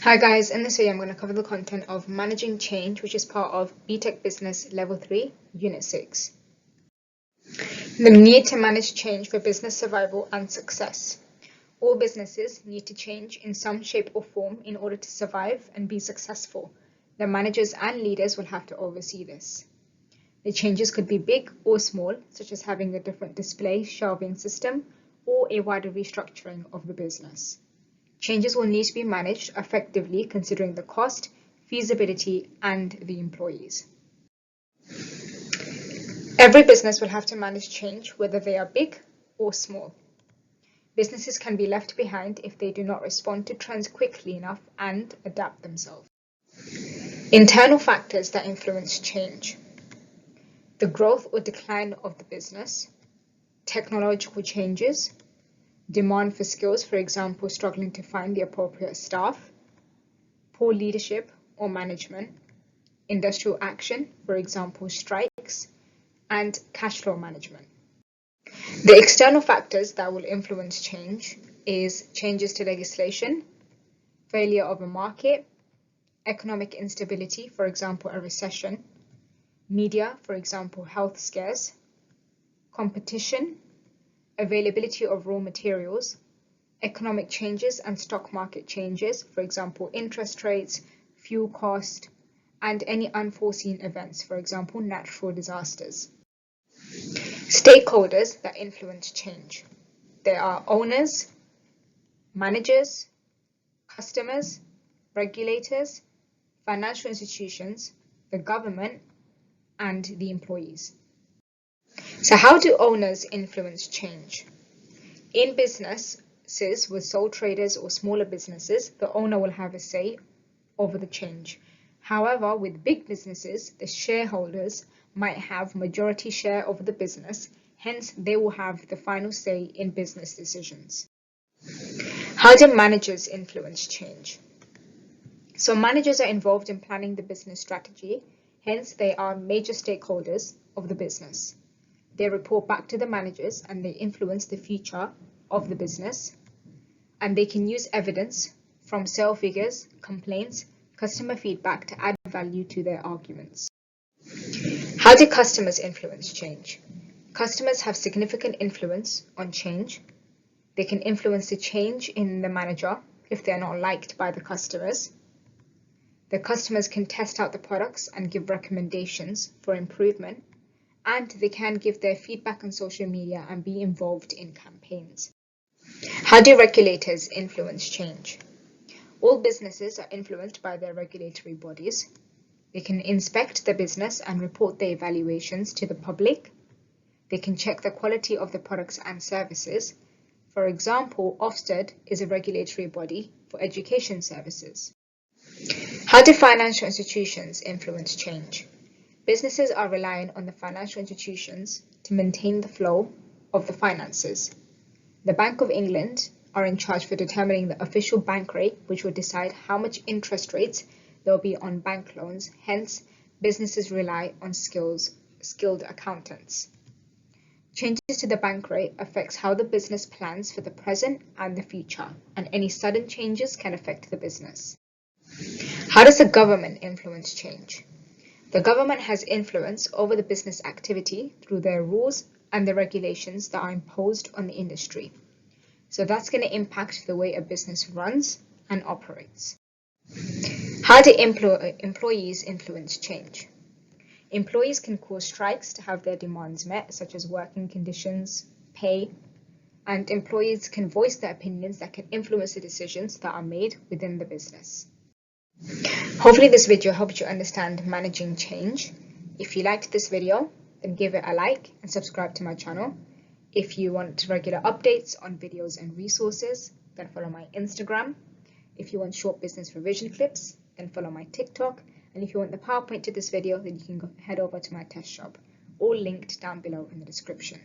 Hi guys, in this video I'm going to cover the content of Managing Change, which is part of BTEC Business Level 3, Unit 6. The need to manage change for business survival and success. All businesses need to change in some shape or form in order to survive and be successful. The managers and leaders will have to oversee this. The changes could be big or small, such as having a different display shelving system or a wider restructuring of the business. Changes will need to be managed effectively considering the cost, feasibility, and the employees. Every business will have to manage change, whether they are big or small. Businesses can be left behind if they do not respond to trends quickly enough and adapt themselves. Internal factors that influence change: the growth or decline of the business, technological changes, demand for skills, for example, struggling to find the appropriate staff, poor leadership or management, industrial action, for example, strikes, and cash flow management. The external factors that will influence change is changes to legislation, failure of a market, economic instability, for example, a recession, media, for example, health scares, competition, availability of raw materials, economic changes and stock market changes, for example, interest rates, fuel cost, and any unforeseen events, for example, natural disasters. Stakeholders that influence change. There are owners, managers, customers, regulators, financial institutions, the government, and the employees. So how do owners influence change? In businesses with sole traders or smaller businesses, the owner will have a say over the change. However, with big businesses, the shareholders might have majority share over the business, hence they will have the final say in business decisions. How do managers influence change? So managers are involved in planning the business strategy, hence they are major stakeholders of the business. They report back to the managers and they influence the future of the business, and they can use evidence from sales figures, complaints, customer feedback to add value to their arguments. How do customers influence change? Customers have significant influence on change. They can influence the change in the manager if they are not liked by the customers. The customers can test out the products and give recommendations for improvement, and they can give their feedback on social media and be involved in campaigns. How do regulators influence change? All businesses are influenced by their regulatory bodies. They can inspect the business and report their evaluations to the public. They can check the quality of the products and services. For example, Ofsted is a regulatory body for education services. How do financial institutions influence change? Businesses are reliant on the financial institutions to maintain the flow of the finances. The Bank of England are in charge for determining the official bank rate, which will decide how much interest rates there will be on bank loans. Hence, businesses rely on skilled accountants. Changes to the bank rate affects how the business plans for the present and the future, and any sudden changes can affect the business. How does the government influence change? The government has influence over the business activity through their rules and the regulations that are imposed on the industry. So that's going to impact the way a business runs and operates. How do employees influence change? Employees can cause strikes to have their demands met, such as working conditions, pay, and employees can voice their opinions that can influence the decisions that are made within the business. Hopefully this video helped you understand managing change. If you liked this video, then give it a like and subscribe to my channel. If you want regular updates on videos and resources, then follow my Instagram. If you want short business revision clips, then follow my TikTok. And if you want the PowerPoint to this video, then you can head over to my test shop, all linked down below in the description.